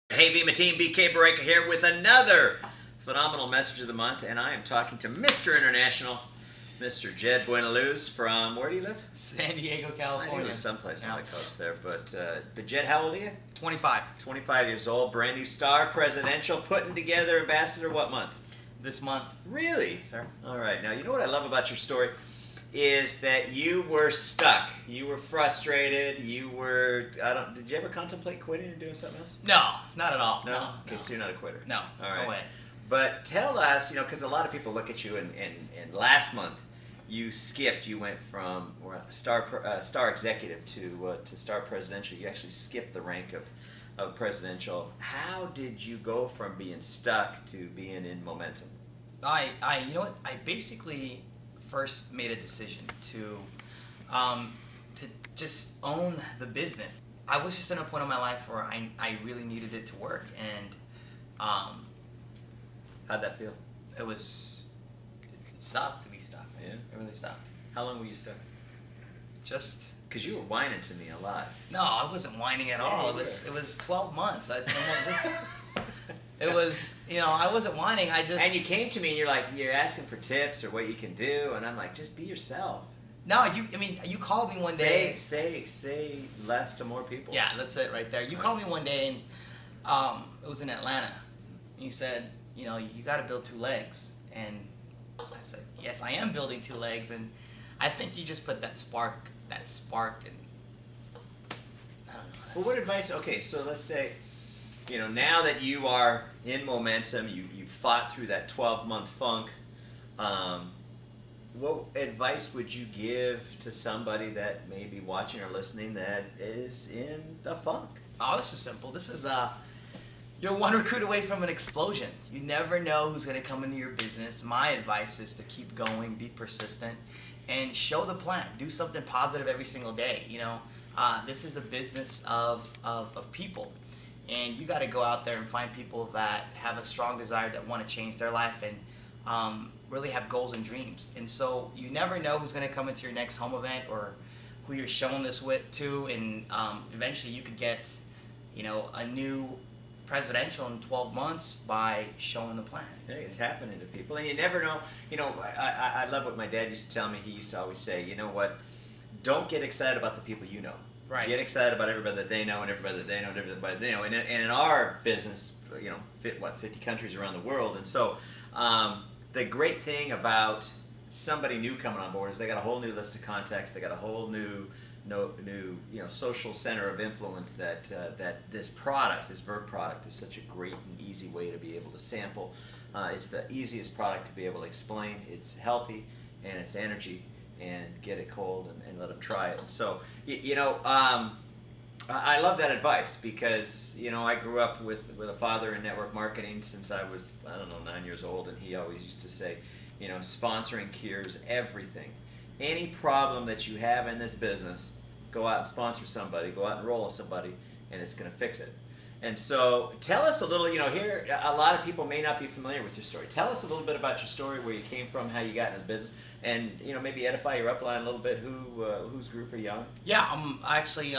Hey Vemma team, BK Boreyko here with another phenomenal message of the month, and I am talking to Mr. International, Mr. Jed Buenaluz from, where do you live? San Diego, I California. knew it was someplace on the coast there, but Jed, how old are you? 25. 25 years old, brand new star, presidential, putting together ambassador what month? This month. Really? Yes, sir. All right, now you know what I love about your story is that you were stuck, you were frustrated, you were, did you ever contemplate quitting and doing something else? No, not at all. No? Okay, so you're not a quitter. No, all right. no way. But tell us, because a lot of people look at you, and last month you skipped. You went from star executive to star presidential. You actually skipped the rank of presidential. How did you go from being stuck to being in momentum? You know what? I basically first made a decision to just own the business. I was just in a point in my life where I really needed it to work, and How'd that feel? it sucked to be stuck. Yeah. It really sucked. How long were you stuck? Just Because you were whining to me a lot. no, I wasn't whining at all. Yeah, It was 12 months. It was, I wasn't whining. And you came to me and you're asking for tips or what you can do, and I'm like, just be yourself. No, you called me one day. Say less to more people. Yeah, that's it right there. You called me one day, and it was in Atlanta. You said, you got to build two legs. And I said, yes, I am building two legs. And I think you just put that spark, and I don't know. Well, what advice? Okay, so let's say, now that you are in momentum, you fought through that 12-month funk. What advice would you give to somebody that may be watching or listening that is in the funk? Oh, this is simple. This is you're one recruit away from an explosion. You never know who's going to come into your business. My advice is to keep going, be persistent, and show the plan. Do something positive every single day. This is a business of people, and you got to go out there and find people that have a strong desire, that want to change their life, and really have goals and dreams. And so you never know who's going to come into your next home event or who you're showing this to, and eventually you could get a new presidential in 12 months by showing the plan. Hey, it's happening to people, and you never know. I love what my dad used to tell me. He used to always say, you know what, don't get excited about the people you know. Right. Get excited about everybody that they know and everybody that they know and everybody they know. And in our business, 50 countries around the world. And so the great thing about somebody new coming on board is they got a whole new list of contacts. They got a whole new social center of influence that this Verb product is such a great and easy way to be able to sample. It's the easiest product to be able to explain. It's healthy and it's energy, and get it cold and let them try it. So I love that advice because I grew up with a father in network marketing since I was 9 years old, and he always used to say, sponsoring cures everything. Any problem that you have in this business, go out and sponsor somebody, go out and roll with somebody, and it's going to fix it. And so tell us a little, here a lot of people may not be familiar with your story. Tell us a little bit about your story, where you came from, how you got into the business, and maybe edify your upline a little bit. Whose group are you on? Yeah, I'm actually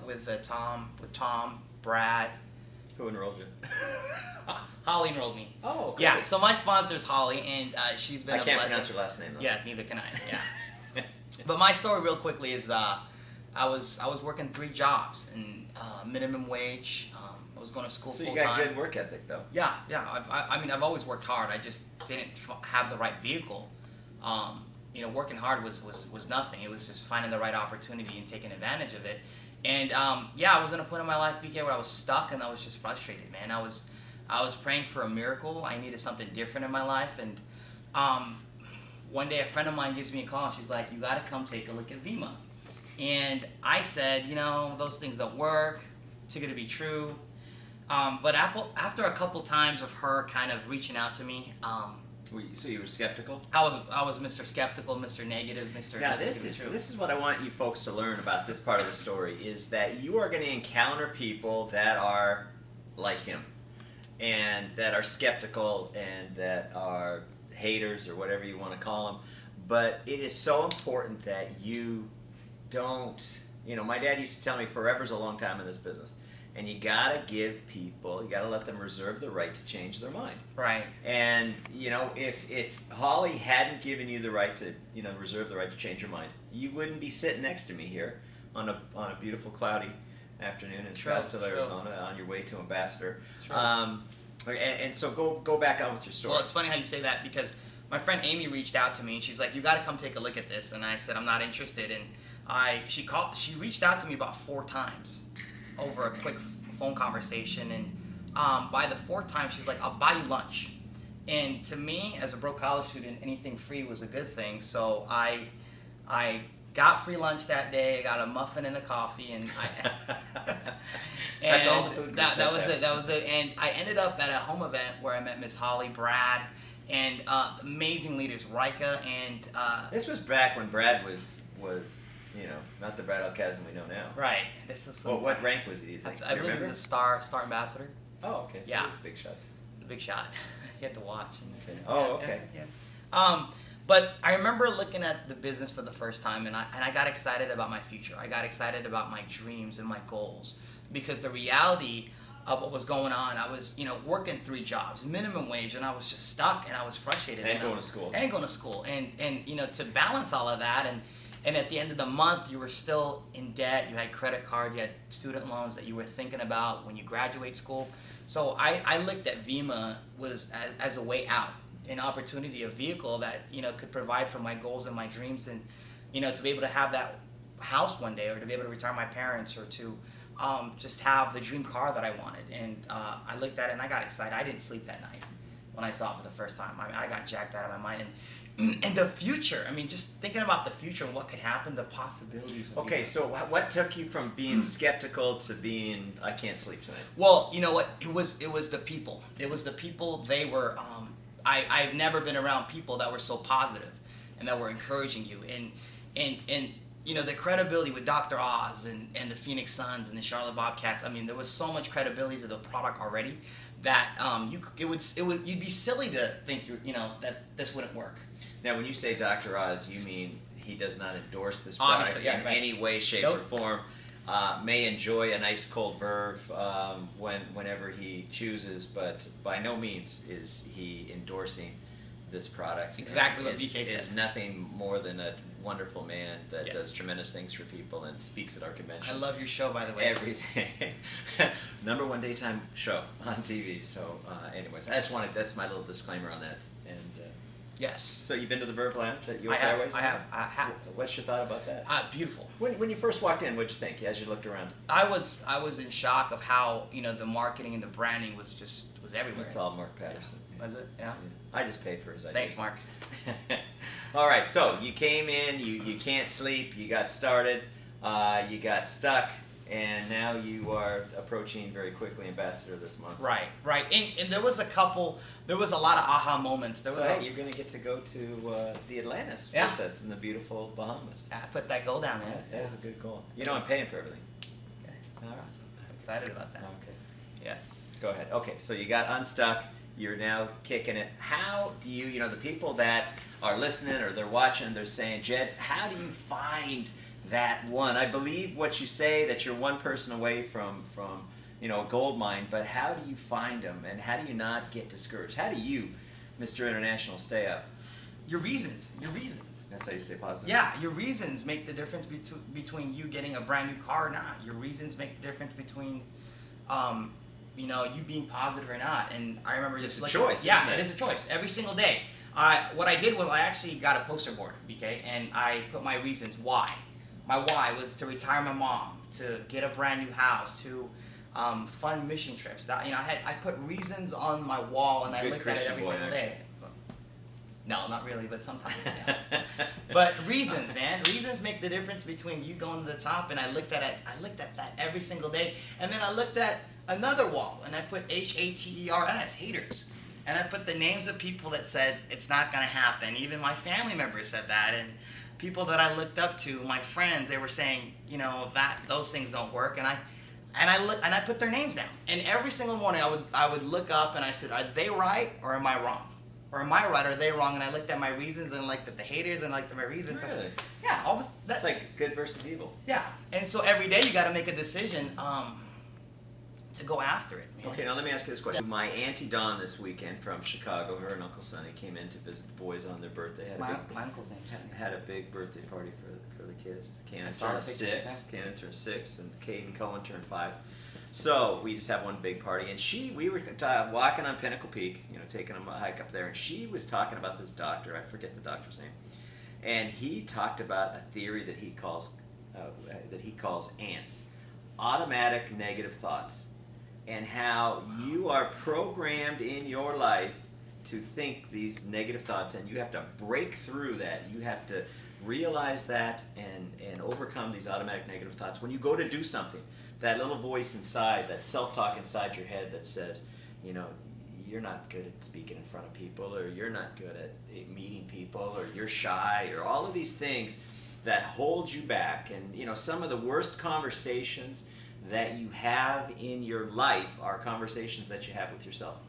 with Tom, Brad. Who enrolled you? Holly enrolled me. Oh, okay. Yeah, so my sponsor is Holly, and she's been I a can't blessing. pronounce her last name, though. Yeah, neither can I. Yeah. But my story, real quickly, is I was working 3 jobs and minimum wage. I was going to school full time. So you got good work ethic, though. Yeah. I've always worked hard. I just didn't have the right vehicle. Working hard was nothing. It was just finding the right opportunity and taking advantage of it. And I was in a point in my life, BK, where I was stuck and I was just frustrated, man. I was praying for a miracle. I needed something different in my life, and one day a friend of mine gives me a call. She's like, "You got to come take a look at Vemma." And I said, those things don't work. Too good to be true. But after a couple times of her kind of reaching out to me, so you were skeptical? I was Mr. Skeptical, Mr. Negative, Mr. Now this is what I want you folks to learn about this part of the story, is that you are going to encounter people that are like him, and that are skeptical, and that are haters, or whatever you want to call them. But it is so important that you don't. My dad used to tell me, forever's a long time in this business. and you gotta give people, you gotta let them reserve the right to change their mind. Right. And if Holly hadn't given you the right to reserve the right to change your mind, you wouldn't be sitting next to me here on a beautiful cloudy afternoon in Scottsdale, Arizona, on your way to Ambassador. And so go back on with your story. Well, it's funny how you say that, because my friend Amy reached out to me and she's like, "You got to come take a look at this." And I said, "I'm not interested." And she reached out to me about 4 times over a quick phone conversation. And by the 4th time, she's like, "I'll buy you lunch." And to me, as a broke college student, anything free was a good thing. So I got free lunch that day. I got a muffin and a coffee, and That's all the food. That was it. And I ended up at a home event where I met Miss Holly, Brad, and amazing leaders, Rika, and this was back when Brad was not the Brad Alcazan we know now. right. This is Well, what rank was he? Do you think? I believe he was a star ambassador. Oh, okay. So Yeah. it was a big shot. It's a big shot. You had to watch. Okay. Oh, okay. Yeah. But I remember looking at the business for the first time, and I got excited about my future. I got excited about my dreams and my goals, because the reality of what was going on, I was working 3 jobs, minimum wage, and I was just stuck, and I was frustrated. And going to school. And to balance all of that, and at the end of the month, you were still in debt. You had credit cards, you had student loans that you were thinking about when you graduate school. So I looked at Vemma as a way out, an opportunity, a vehicle that could provide for my goals and my dreams, and to be able to have that house one day, or to be able to retire my parents, or to just have the dream car that I wanted. And I looked at it and I got excited. I didn't sleep that night when I saw it for the first time. I got jacked out of my mind. And the future, just thinking about the future and what could happen, the possibilities. Okay, so what took you from being skeptical to being, I can't sleep tonight? Well, you know what? It was the people. It was the people. They were. I've never been around people that were so positive and that were encouraging you. And the credibility with Dr. Oz and the Phoenix Suns and the Charlotte Bobcats. There was so much credibility to the product already that you'd be silly to think that this wouldn't work. Now, when you say Dr. Oz, you mean he does not endorse this product Obviously, yeah, in right. any way, shape, Nope. or form. May enjoy a nice cold verve whenever he chooses, but by no means is he endorsing this product. Exactly what is, BK said. Is nothing more than a wonderful man that Yes. does tremendous things for people and speaks at our convention. I love your show, by the way. Everything. #1 daytime show on TV. So, anyways, that's my little disclaimer on that. And Yes. so you've been to the Verve Lounge at I US have. Airways? I have. What's your thought about that? Beautiful. When you first walked in, what'd you think as you looked around? I was in shock of how the marketing and the branding was everywhere. It's all Mark Patterson. Was it? Yeah. I just pay for his ideas. Thanks, Mark. All right, so you came in, you can't sleep, you got started, you got stuck, and now you are approaching very quickly Ambassador this month. Right. And there was a lot of aha moments. Hey, you're going to get to go to the Atlantis with us in the beautiful Bahamas. I put that goal down, man. That is a good goal. I'm paying for everything. Okay. All right. Awesome. I'm excited about that. Okay. Yes. Go ahead. Okay, so you got unstuck. You're now kicking it. How do you, the people that are listening or they're watching, they're saying, Jed, how do you find that one? I believe what you say, that you're one person away from a gold mine, but how do you find them, and how do you not get discouraged? How do you, Mr. International, stay up? Your reasons. That's how you stay positive. Yeah, your reasons make the difference between you getting a brand new car or not. Your reasons make the difference between you being positive or not. And I remember It's just a looking. choice, Yeah, isn't it? it is a choice every single day. What I did was I actually got a poster board, BK, and I put my reasons why. My why was to retire my mom, to get a brand new house, to fund mission trips. I put reasons on my wall, and I Good looked at it Christian every boy, single aren't day. No, not really, but sometimes. Yeah. But reasons, man. Reasons make the difference between you going to the top. And I looked at it. I looked at that every single day. And then I looked at another wall, and I put HATERS, haters. And I put the names of people that said it's not going to happen. Even my family members said that. And people that I looked up to, my friends, they were saying, that those things don't work. And I put their names down. And every single morning I would look up and I said, are they right or am I wrong? Or am I right or are they wrong? And I looked at my reasons and looked at the haters and looked at my reasons. Really? Yeah, all this. That's It's like good versus evil. yeah. And so every day you got to make a decision. go after it, man. Okay, now let me ask you this question. My Auntie Dawn this weekend from Chicago, her and Uncle Sonny came in to visit the boys on their birthday. My uncle's name is Had a big birthday party for the kids. Cannon saw turned the pictures, 6, Cannon turned 6, and Caden Cohen turned 5. So we just have one big party, and we were walking on Pinnacle Peak, taking them a hike up there, and she was talking about this doctor. I forget the doctor's name, and he talked about a theory that he calls ANTS, automatic negative thoughts, and how you are programmed in your life to think these negative thoughts, and you have to break through that. You have to realize that and overcome these automatic negative thoughts. When you go to do something, that little voice inside, that self-talk inside your head that says, you're not good at speaking in front of people, or you're not good at meeting people, or you're shy, or all of these things that hold you back. And some of the worst conversations that you have in your life are conversations that you have with yourself.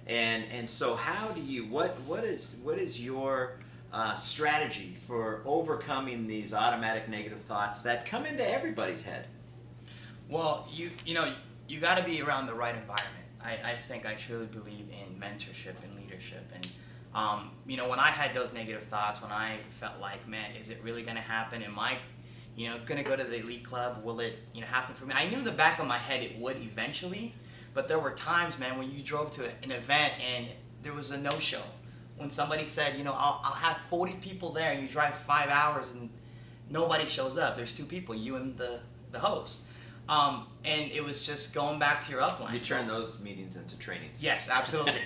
And so how do you, what is your strategy for overcoming these automatic negative thoughts that come into everybody's head? Well, you got to be around the right environment. I truly believe in mentorship and leadership. And when I had those negative thoughts, when I felt like, man, is it really going to happen? Am I going to go to the elite club? Will it happen for me? I knew in the back of my head it would eventually, but there were times, man, when you drove to an event and there was a no-show. When somebody said, I'll have 40 people there, and you drive 5 hours and nobody shows up. There's 2 people, you and the host. And it was just going back to your upline. You turn those meetings into trainings. Yes, absolutely.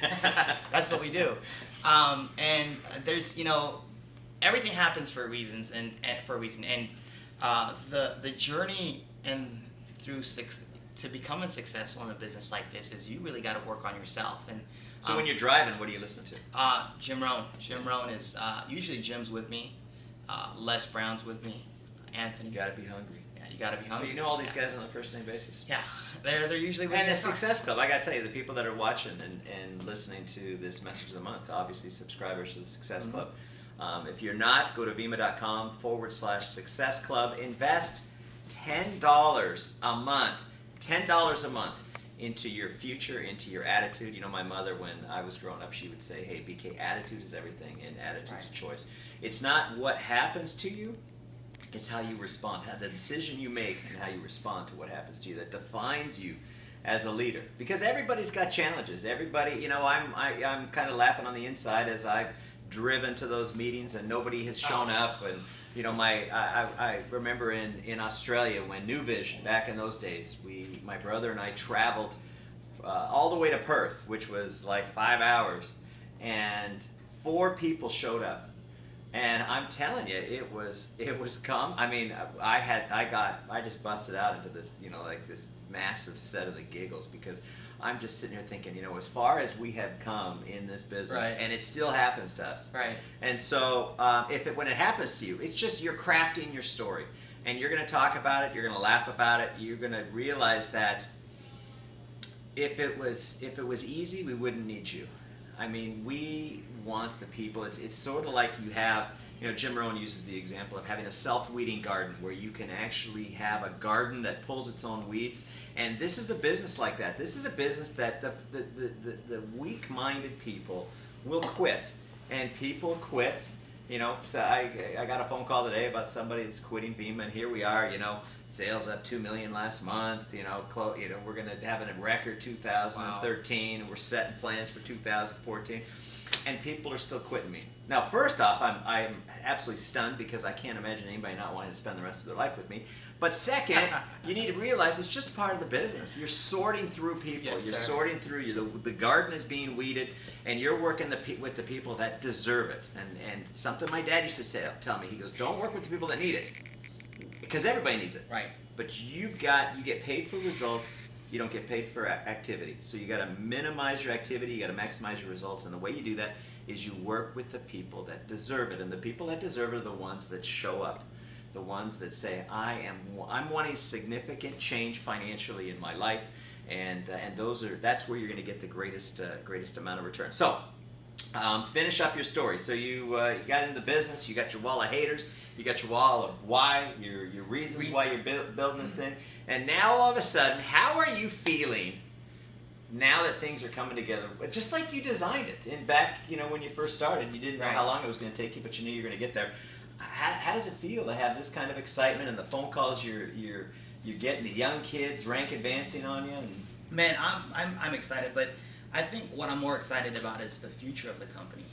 That's what we do. And there's, everything happens for reasons and for a reason. And the journey to becoming successful in a business like this is you really got to work on yourself. And so when you're driving, what do you listen to? Jim Rohn. Jim Rohn is usually Jim's with me. Les Brown's with me. Anthony. You got to be hungry. You got to be hungry. Well, you know all these guys on a first name basis. Yeah, they're usually with and me. the Success Club. I got to tell you, the people that are watching and listening to this message of the month, obviously subscribers to the Success Club. If you're not, go to Vemma.com/Success Club. Invest $10 a month. $10 a month into your future, into your attitude. My mother, when I was growing up, she would say, hey, BK, attitude is everything, and attitude's a choice. It's not what happens to you. It's how you respond, the decision you make and how you respond to what happens to you that defines you as a leader. Because everybody's got challenges. Everybody, I'm kind of laughing on the inside as I've driven to those meetings and nobody has shown up. And I remember in Australia when New Vision, back in those days, my brother and I traveled all the way to Perth, which was like 5 hours, and 4 people showed up. And I'm telling you, it was calm. I mean, I just busted out into this, like this massive set of the giggles, because I'm just sitting here thinking, as far as we have come in this business, right. And it still happens to us. Right. And so, when it happens to you, it's just you're crafting your story, and you're going to talk about it, you're going to laugh about it, you're going to realize that if it was easy, we wouldn't need you. I mean, we want the people. It's sort of like you have, Jim Rohn uses the example of having a self-weeding garden where you can actually have a garden that pulls its own weeds. And this is a business like that. This is a business that the weak-minded people will quit. And people quit. So I got a phone call today about somebody that's quitting Vemma, and here we are, sales up $2 million last month, we're going to have a record 2013, and we're setting plans for 2014, and people are still quitting me. Now, first off, I'm absolutely stunned, because I can't imagine anybody not wanting to spend the rest of their life with me. But second, you need to realize it's just part of the business. You're sorting through people. Yes, you're sir. sorting through. The garden is being weeded, and you're working with the people that deserve it. And something my dad used to tell me, he goes, don't work with the people that need it, because everybody needs it. Right. But you get paid for results. You don't get paid for activity. So you got to minimize your activity. You got to maximize your results. And the way you do that is you work with the people that deserve it. And the people that deserve it are the ones that show up. The ones that say, I'm wanting significant change financially in my life, and that's where you're going to get the greatest amount of return. So, finish up your story. So you got into the business, you got your wall of haters, you got your wall of why, your reasons why you're building this thing, and now all of a sudden, how are you feeling now that things are coming together, just like you designed it, and back, when you first started, you didn't know how long it was going to take you, but you knew you were going to get there. How does it feel to have this kind of excitement and the phone calls you're getting, the young kids rank advancing on you? Man, I'm excited, but I think what I'm more excited about is the future of the company,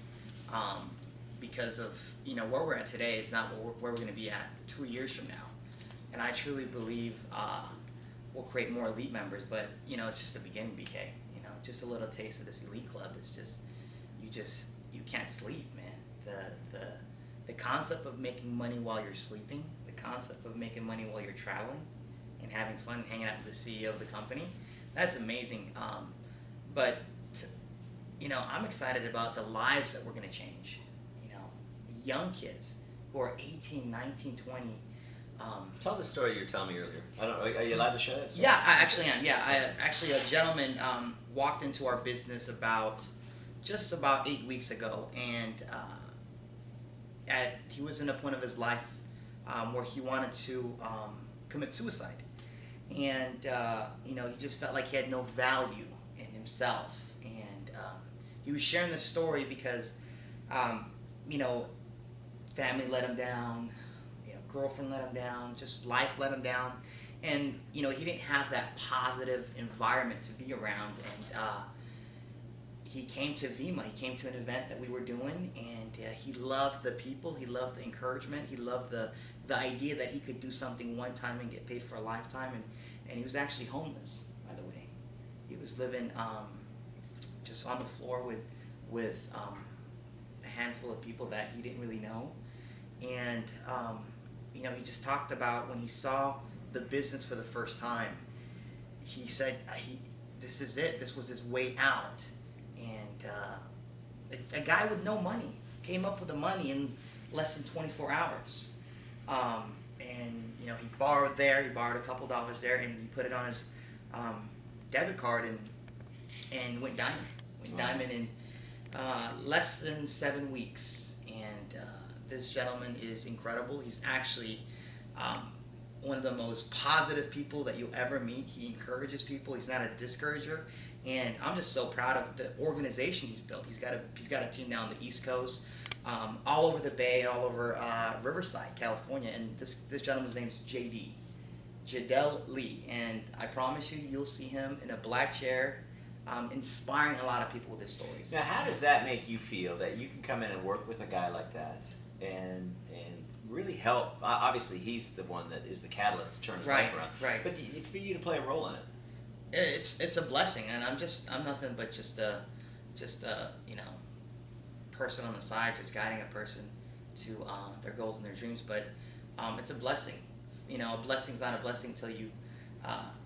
because of where we're at today is not where we're going to be at 2 years from now, and I truly believe we'll create more elite members, but it's just the beginning, BK. Just a little taste of this elite club is you can't sleep, man. The concept of making money while you're sleeping, the concept of making money while you're traveling and having fun and hanging out with the CEO of the company, that's amazing. But I'm excited about the lives that we're going to change. Young kids who are 18, 19, 20. Tell the story you were telling me earlier. I don't know. Are you allowed to share that story? Yeah, I actually am. Yeah, a gentleman walked into our business just about 8 weeks ago, and he was in a point of his life where he wanted to commit suicide, and he just felt like he had no value in himself, and he was sharing this story because family let him down, girlfriend let him down, just life let him down, and he didn't have that positive environment to be around, and he came to Vemma. He came to an event that we were doing, and he loved the people, he loved the encouragement, he loved the idea that he could do something one time and get paid for a lifetime, and he was actually homeless, by the way. He was living just on the floor with a handful of people that he didn't really know, and he just talked about when he saw the business for the first time, he said this is it, this was his way out, and a guy with no money came up with the money in less than 24 hours, and he borrowed there, he borrowed a couple dollars there, and he put it on his debit card and went diamond in less than 7 weeks, and this gentleman is incredible. He's actually one of the most positive people that you'll ever meet. He encourages people. He's not a discourager, and I'm just so proud of the organization he's built. He's got a team down the East Coast, all over the Bay, and all over Riverside, California. And this gentleman's name is Jadell Lee, and I promise you'll see him in a black chair, inspiring a lot of people with his stories. Now, how does that make you feel that you can come in and work with a guy like that and really help? Obviously, he's the one that is the catalyst to turn his life around. Right. But for you to play a role in it, it's a blessing, and I'm nothing but just a person on the side, just guiding a person to their goals and their dreams. But it's a blessing. A blessing's not a blessing until you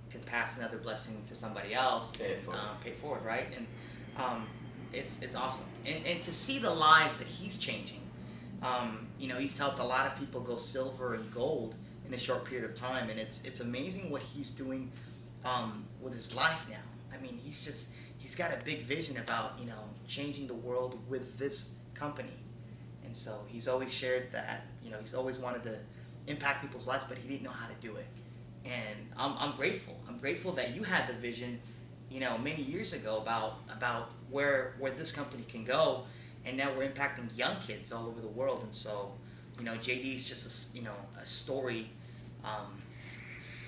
can pass another blessing to somebody else and pay it forward, right? And it's awesome, and to see the lives that he's changing. He's helped a lot of people go silver and gold in a short period of time, and it's amazing what he's doing with his life now. I mean, he's got a big vision about changing the world with this company, and so he's always shared that he's always wanted to impact people's lives, but he didn't know how to do it. And I'm grateful. I'm grateful that you had the vision, many years ago about where this company can go, and now we're impacting young kids all over the world. And so, JD is just a story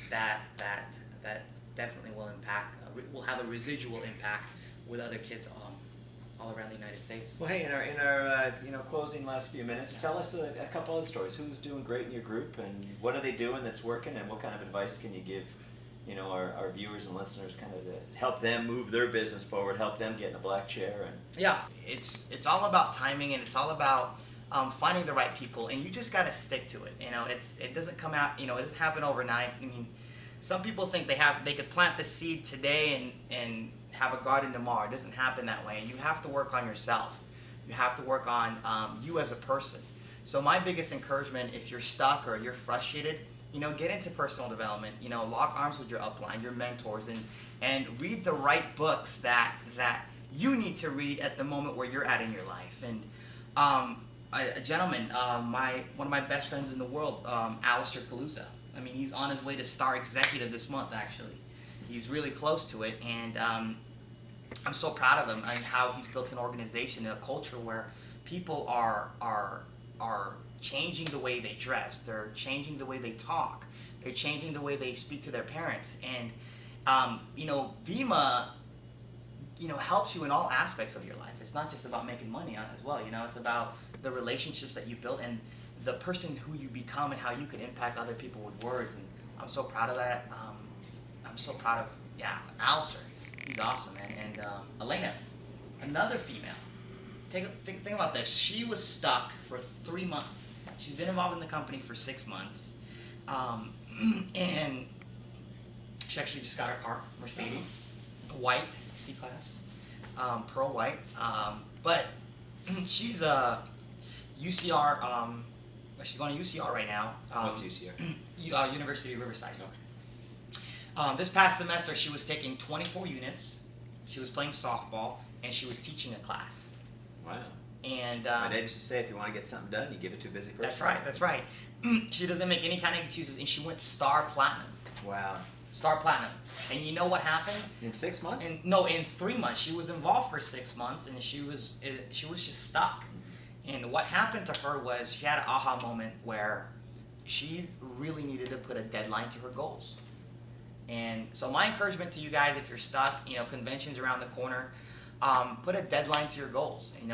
that definitely will impact. Will have a residual impact with other kids all around the United States. Well, hey, in our closing last few minutes, tell us a couple other stories. Who's doing great in your group, and what are they doing that's working, and what kind of advice can you give, our viewers and listeners, kind of to help them move their business forward, help them get in a black chair? And yeah, it's all about timing, and it's all about finding the right people, and you just got to stick to it. It doesn't come out, it doesn't happen overnight. I mean, some people think they could plant the seed today and have a garden tomorrow. It doesn't happen that way. You have to work on yourself. You have to work on you as a person. So my biggest encouragement, if you're stuck or you're frustrated, get into personal development. Lock arms with your upline, your mentors, and read the right books that you need to read at the moment where you're at in your life. And a gentleman, one of my best friends in the world, Alistair Kaluza. I mean, he's on his way to Star Executive this month, actually. He's really close to it, and I'm so proud of him and how he's built an organization and a culture where people are changing the way they dress. They're changing the way they talk. They're changing the way they speak to their parents. And Vemma, helps you in all aspects of your life. It's not just about making money as well. It's about the relationships that you build and the person who you become and how you can impact other people with words. And I'm so proud of that. I'm so proud of Alistair. He's awesome, man. And Elena, another female. Think about this. She was stuck for 3 months. She's been involved in the company for 6 months, and she actually just got her car, Mercedes, white, C-Class, pearl white. But she's a UCR. She's going to UCR right now. What's UCR? University of Riverside. Okay. This past semester, she was taking 24 units. She was playing softball, and she was teaching a class. Wow. And my dad used to say, if you want to get something done, you give it to a busy person. That's right. She doesn't make any kind of excuses, and she went star platinum. Wow. Star platinum. And you know what happened? In 6 months? In 3 months. She was involved for 6 months, and she was just stuck. And what happened to her was she had an aha moment where she really needed to put a deadline to her goals. And so my encouragement to you guys, if you're stuck, conventions around the corner, put a deadline to your goals.